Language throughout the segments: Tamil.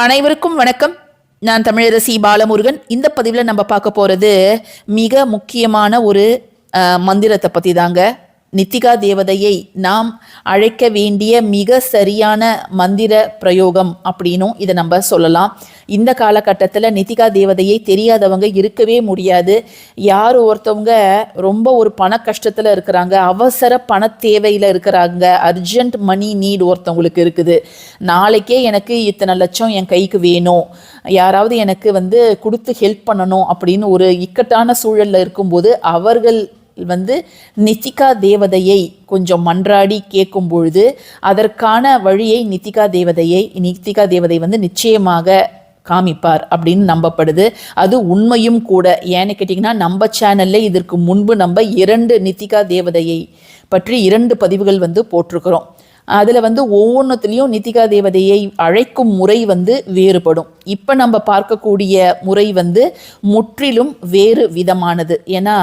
அனைவருக்கும் வணக்கம். நான் தமிழரசி பாலமுருகன். இந்த பதிவில் நம்ம பார்க்க போகிறது மிக முக்கியமான ஒரு மந்திரத்தை பற்றி தாங்க. நித்திகா தேவதையை நாம் அழைக்க வேண்டிய மிக சரியான மந்திர பிரயோகம் அப்படின்னும் இதை நம்ம சொல்லலாம். இந்த காலகட்டத்தில் நித்திகா தேவதையை தெரியாதவங்க இருக்கவே முடியாது. யார் ஒருத்தவங்க ரொம்ப ஒரு பண கஷ்டத்தில் இருக்கிறாங்க, அவசர பண தேவையில் இருக்கிறாங்க, அர்ஜென்ட் மணி நீட் ஒருத்தவங்களுக்கு இருக்குது, நாளைக்கே எனக்கு இத்தனை லட்சம் என் கைக்கு வேணும், யாராவது எனக்கு கொடுத்து ஹெல்ப் பண்ணணும் அப்படின்னு ஒரு இக்கட்டான சூழலில் இருக்கும்போது அவர்கள் நித்திகா தேவதையை கொஞ்சம் மன்றாடி கேட்கும் பொழுது அதற்கான வழியை நித்திகா தேவதை நிச்சயமாக காமிப்பார் அப்படின்னு நம்பப்படுது. அது உண்மையும் கூட. ஏன்னு கேட்டிங்கன்னா, நம்ம சேனல்ல இதற்கு முன்பு நம்ம 2 நித்திகா தேவதையை பற்றி 2 பதிவுகள் போட்டிருக்கிறோம். அதில் ஒவ்வொன்றுத்துலேயும் நித்திகா தேவதையை அழைக்கும் முறை வேறுபடும். இப்போ நம்ம பார்க்கக்கூடிய முறை முற்றிலும் வேறு விதமானது. ஏன்னா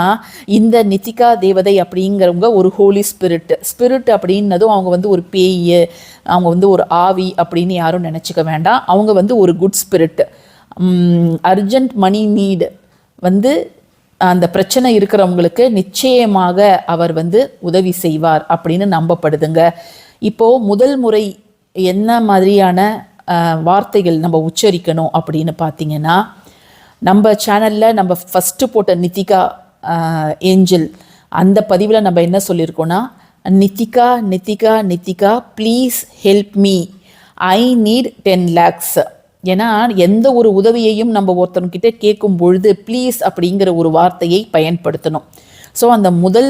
இந்த நித்திகா தேவதை அப்படிங்கிறவங்க ஒரு ஹோலி ஸ்பிரிட் அப்படின்னதும் அவங்க ஒரு பேய், அவங்க ஒரு ஆவி அப்படின்னு யாரும் நினச்சிக்க வேண்டாம். அவங்க ஒரு குட் ஸ்பிரிட். அர்ஜென்ட் மணி நீடு அந்த பிரச்சனை இருக்கிறவங்களுக்கு நிச்சயமாக அவர் உதவி செய்வார் அப்படின்னு நம்பப்படுதுங்க. இப்போது முதல் முறை என்ன மாதிரியான வார்த்தைகள் நம்ம உச்சரிக்கணும் அப்படின்னு பார்த்தீங்கன்னா, நம்ம சேனலில் நம்ம ஃபஸ்ட்டு போட்ட நித்திகா ஏஞ்சல் அந்த பதிவில் நம்ம என்ன சொல்லியிருக்கோன்னா, Nithika Nithika Nithika please help me, I need 10 lakhs. ஏன்னா எந்த ஒரு உதவியையும் நம்ம ஒருத்தவங்கிட்ட கேட்கும் பொழுது ப்ளீஸ் அப்படிங்கிற ஒரு வார்த்தையை பயன்படுத்தணும். ஸோ அந்த முதல்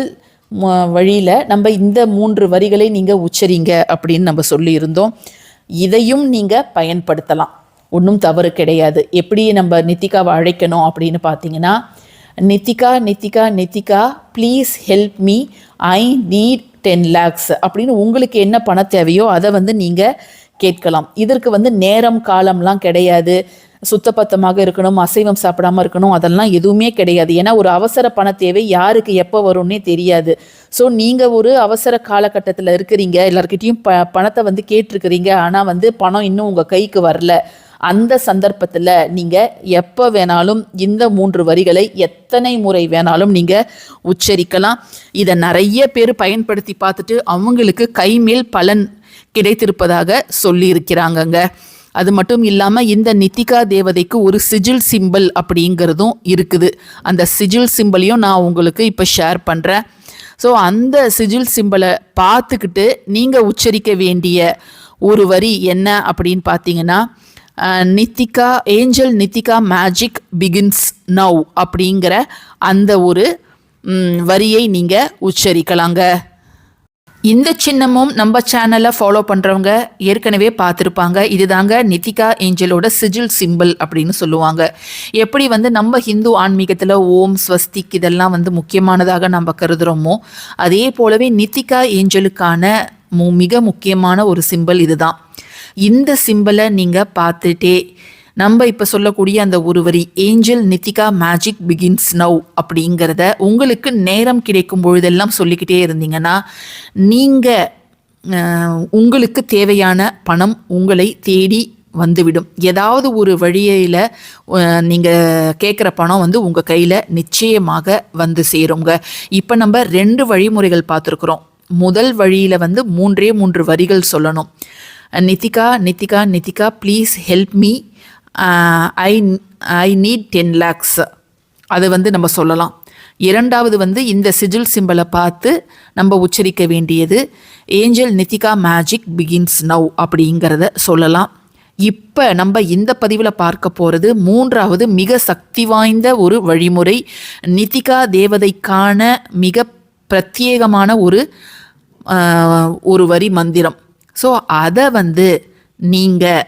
வழியில் நம்ம இந்த 3 வரிகளை நீங்கள் உச்சரிங்க அப்படின்னு நம்ம சொல்லியிருந்தோம். இதையும் நீங்கள் பயன்படுத்தலாம், ஒன்றும் தவறு கிடையாது. எப்படி நம்ம நித்திகாவை அழைக்கணும் அப்படின்னு பார்த்தீங்கன்னா, Nithika Nithika Nithika please help me, I need 10 lakhs அப்படின்னு உங்களுக்கு என்ன பண தேவையோ அதை நீங்கள் கேட்கலாம். இதற்கு நேரம் காலம்லாம் கிடையாது, சுத்தபத்தமாக இருக்கணும், அசைவம் சாப்பிடாமல் இருக்கணும், அதெல்லாம் எதுவுமே கிடையாது. ஏன்னா ஒரு அவசர பண தேவை யாருக்கு எப்போ வரும்னே தெரியாது. ஸோ நீங்கள் ஒரு அவசர காலகட்டத்தில் இருக்கிறீங்க, எல்லாருக்கிட்டையும் பணத்தை கேட்டிருக்கிறீங்க, ஆனால் பணம் இன்னும் உங்கள் கைக்கு வரல. அந்த சந்தர்ப்பத்தில் நீங்கள் எப்போ வேணாலும் இந்த 3 வரிகளை எத்தனை முறை வேணாலும் நீங்கள் உச்சரிக்கலாம். இதை நிறைய பேர் பயன்படுத்தி பார்த்துட்டு அவங்களுக்கு கைமேல் பலன் கிடைத்திருப்பதாக சொல்லியிருக்கிறாங்கங்க. அது மட்டும் இல்லாமல் இந்த நித்திகா தேவதைக்கு ஒரு சிஜில் சிம்பிள் அப்படிங்கிறதும் இருக்குது. அந்த சிஜில் சிம்பிளையும் நான் உங்களுக்கு இப்போ ஷேர் பண்ணுறேன். ஸோ அந்த சிஜில் சிம்பிளை பார்த்துக்கிட்டு நீங்கள் உச்சரிக்க வேண்டிய ஒரு வரி என்ன அப்படின்னு பார்த்தீங்கன்னா, Nithika angel Nithika magic begins now அப்படிங்கிற அந்த ஒரு வரியை நீங்கள் உச்சரிக்கலாங்க. இந்த சின்னமும் நம்ம சேனலை ஃபாலோ பண்ணுறவங்க ஏற்கனவே பார்த்துருப்பாங்க. இதுதாங்க நித்திகா ஏஞ்சலோட சிஜில் சிம்பிள் அப்படின்னு சொல்லுவாங்க. எப்படி நம்ம ஹிந்து ஆன்மீகத்தில் ஓம் ஸ்வஸ்திக் இதெல்லாம் முக்கியமானதாக நம்ம கருதுகிறோமோ, அதே போலவே நித்திகா ஏஞ்சலுக்கான மிக முக்கியமான ஒரு சிம்பிள் இதுதான். இந்த சிம்பிளை நீங்கள் பார்த்துட்டே நம்ம இப்போ சொல்லக்கூடிய அந்த ஒரு வரி angel Nithika magic begins now அப்படிங்கிறத உங்களுக்கு நேரம் கிடைக்கும் பொழுதெல்லாம் சொல்லிக்கிட்டே இருந்தீங்கன்னா, நீங்கள் உங்களுக்கு தேவையான பணம் உங்களை தேடி வந்துவிடும். ஏதாவது ஒரு வழியில் நீங்கள் கேட்குற பணம் உங்கள் கையில் நிச்சயமாக சேருங்க. இப்போ நம்ம 2 வழிமுறைகள் பார்த்துருக்குறோம். முதல் வழியில் 3 வரிகள் சொல்லணும். Nithika Nithika Nithika please help me, I need 10 lakhs அது நம்ம சொல்லலாம். இரண்டாவது இந்த சிஜில் சிம்பிளை பார்த்து நம்ம உச்சரிக்க வேண்டியது angel Nithika magic begins now அப்படிங்கிறத சொல்லலாம். இப்போ நம்ம இந்த பதிவில் பார்க்க போகிறது 3வது மிக சக்தி வாய்ந்த ஒரு வழிமுறை, நித்திகா தேவதைக்கான மிக பிரத்யேகமான ஒரு வரி மந்திரம். ஸோ அதை நீங்கள்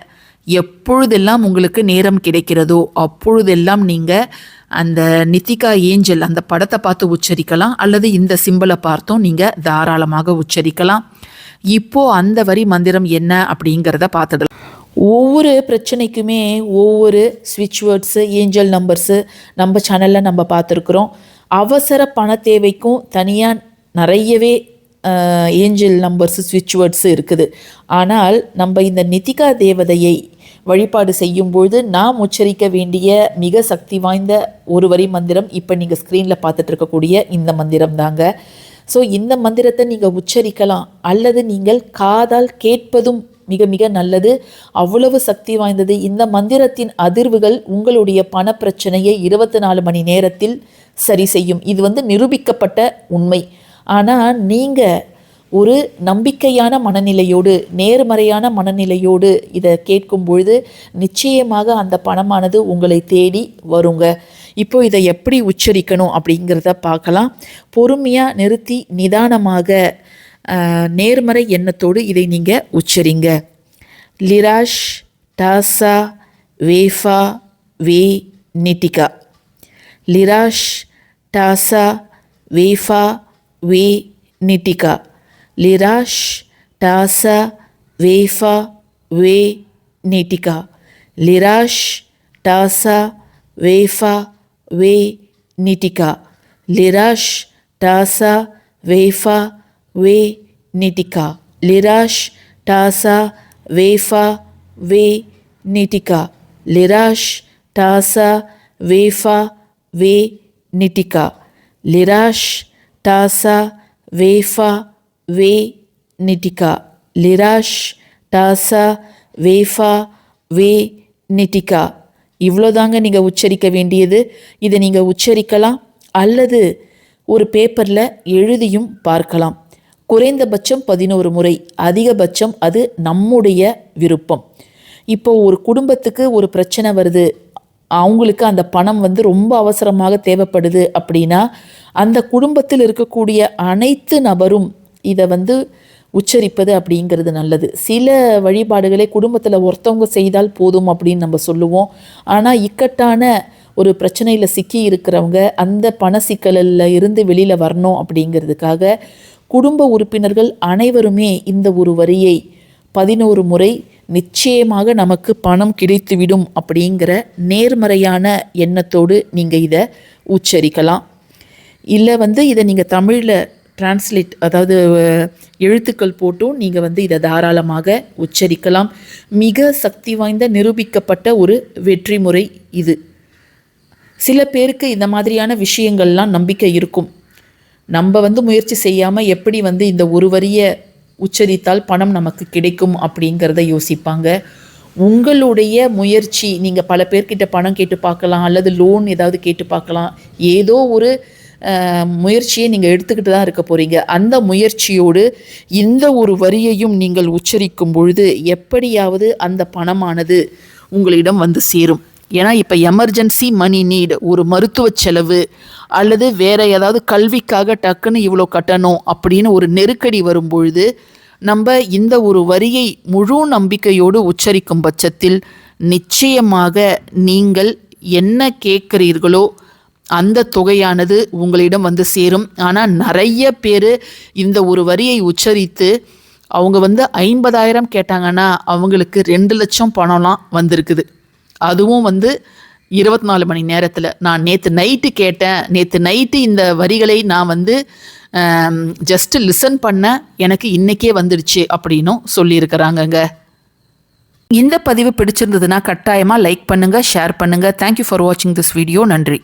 எப்பொழுதெல்லாம் உங்களுக்கு நேரம் கிடைக்கிறதோ அப்பொழுதெல்லாம் நீங்கள் அந்த நித்திகா ஏஞ்சல் அந்த படத்தை பார்த்து உச்சரிக்கலாம், அல்லது இந்த சிம்பிளை பார்த்தும் நீங்கள் தாராளமாக உச்சரிக்கலாம். இப்போது அந்த வரி மந்திரம் என்ன அப்படிங்கிறத பார்த்துடலாம். ஒவ்வொரு பிரச்சனைக்குமே ஒவ்வொரு ஸ்விட்ச் வேர்ட்ஸு, ஏஞ்சல் நம்பர்ஸு நம்ம சேனலில் நம்ம பார்த்துருக்குறோம். அவசர பண தேவைக்கும் தனியாக நிறையவே ஏஞ்சல் நம்பர்ஸு ஸ்விட்ச் வேர்ட்ஸு இருக்குது. ஆனால் நம்ம இந்த நித்திகா தேவதையை வழிபாடு செய்யும்பொழுது நாம் உச்சரிக்க வேண்டிய மிக சக்தி வாய்ந்த ஒரு வரி மந்திரம் இப்போ நீங்கள் ஸ்க்ரீனில் பார்த்துட்டு இருக்கக்கூடிய இந்த மந்திரம் தாங்க. ஸோ இந்த மந்திரத்தை நீங்கள் உச்சரிக்கலாம், அல்லது நீங்கள் காதால் கேட்பதும் மிக மிக நல்லது. அவ்வளவு சக்தி வாய்ந்தது. இந்த மந்திரத்தின் அதிர்வுகள் உங்களுடைய பண பிரச்சனையை 24 மணி நேரத்தில் சரி செய்யும். இது நிரூபிக்கப்பட்ட உண்மை. ஆனால் நீங்கள் ஒரு நம்பிக்கையான மனநிலையோடு, நேர்மறையான மனநிலையோடு இதை கேட்கும் பொழுது நிச்சயமாக அந்த பணமானது உங்களை தேடி வருங்க. இப்போ இதை எப்படி உச்சரிக்கணும் அப்படிங்கிறத பார்க்கலாம். பொறுமையாக நிறுத்தி நிதானமாக நேர்மறை எண்ணத்தோடு இதை நீங்கள் உச்சரிங்க. லிராஷ் டாசா வேஃபா வே நிட்டிகா. லிராஷ் டாசா வேஃபா வே நிட்டிகா. லிராஷ் டாசா வேஃபா வே நிட்டிகா. லிராஷ் டாசா வேஃபா வே நிட்டிகா. லிராஷ் டாசா வேஃபா வே நிட்டிகா. லிராஷ் டாசா வேஃபா வே நிட்டிகா. லிராஷ் டாசா வேஃபா வே நிட்டிகா. லிராஷ் டாசா வேஃபா வே நிட்டிகா. லிராஷ் டாசா வேஃபா வே நிட்டிகா. இவ்வளோதாங்க நீங்கள் உச்சரிக்க வேண்டியது. இதை நீங்கள் உச்சரிக்கலாம், அல்லது ஒரு பேப்பரில் எழுதியும் பார்க்கலாம். குறைந்தபட்சம் 11 முறை, அதிகபட்சம் அது நம்முடைய விருப்பம். இப்போ ஒரு குடும்பத்துக்கு ஒரு பிரச்சனை வருது, அவங்களுக்கு அந்த பணம் ரொம்ப அவசரமாக தேவைப்படுது அப்படின்னா அந்த குடும்பத்தில் இருக்கக்கூடிய அனைத்து நபரும் இதை உச்சரிப்பது அப்படிங்கிறது நல்லது. சில வழிபாடுகளை குடும்பத்தில் ஒருத்தவங்க செய்தால் போதும் அப்படின்னு நம்ம சொல்லுவோம். ஆனால் இக்கட்டான ஒரு பிரச்சனையில் சிக்கி இருக்கிறவங்க அந்த பண சிக்கலில் இருந்து வெளியில் வரணும் அப்படிங்கிறதுக்காக குடும்ப உறுப்பினர்கள் அனைவருமே இந்த ஒரு வரியை 11 முறை நிச்சயமாக நமக்கு பணம் கிடைத்துவிடும் அப்படிங்கிற நேர்மறையான எண்ணத்தோடு நீங்கள் இதை உச்சரிக்கலாம். இல்லை இதை நீங்கள் தமிழில் டிரான்ஸ்லேட், அதாவது எழுத்துக்கள் போட்டும் நீங்கள் இதை தாராளமாக உச்சரிக்கலாம். மிக சக்தி வாய்ந்த நிரூபிக்கப்பட்ட ஒரு வெற்றி முறை இது. சில பேருக்கு இந்த மாதிரியான விஷயங்கள்லாம் நம்பிக்கை இருக்கும். நம்ம முயற்சி செய்யாமல் எப்படி இந்த ஒரு வரியை உச்சரித்தால் பணம் நமக்கு கிடைக்கும் அப்படிங்கிறத யோசிப்பாங்க. உங்களுடைய முயற்சி, நீங்கள் பல பேர்கிட்ட பணம் கேட்டு பார்க்கலாம், அல்லது லோன் ஏதாவது கேட்டு பார்க்கலாம். ஏதோ ஒரு முயற்சியை நீங்கள் எடுத்துக்கிட்டு தான் இருக்க போகிறீங்க. அந்த முயற்சியோடு இந்த ஒரு வரியையும் நீங்கள் உச்சரிக்கும் பொழுது எப்படியாவது அந்த பணமானது உங்களிடம் சேரும். ஏன்னா இப்போ எமர்ஜென்சி மணி நீட், ஒரு மருத்துவ செலவு அல்லது வேறு ஏதாவது கல்விக்காக டக்குன்னு இவ்வளோ கட்டணும் அப்படின்னு ஒரு நெருக்கடி வரும்பொழுது நம்ம இந்த ஒரு வரியை முழு நம்பிக்கையோடு உச்சரிக்கும் பட்சத்தில் நிச்சயமாக நீங்கள் என்ன கேட்குறீர்களோ அந்த தொகையானது உங்களிடம் சேரும். ஆனால் நிறைய பேர் இந்த ஒரு வரியை உச்சரித்து அவங்க 50,000 கேட்டாங்கன்னா அவங்களுக்கு 2 லட்சம் பணம்லாம் வந்திருக்குது. அதுவும் 24 மணி நேரத்தில். நான் நேற்று நைட்டு கேட்டேன், நேற்று நைட்டு இந்த வரிகளை நான் ஜஸ்ட்டு லிசன் பண்ண, எனக்கு இன்றைக்கே வந்துடுச்சு அப்படின்னும் சொல்லியிருக்கிறாங்கங்க. இந்த பதிவு பிடிச்சிருந்ததுன்னா கட்டாயமாக லைக் பண்ணுங்கள், ஷேர் பண்ணுங்கள். தேங்க்யூ ஃபார் வாட்சிங் திஸ் வீடியோ. நன்றி.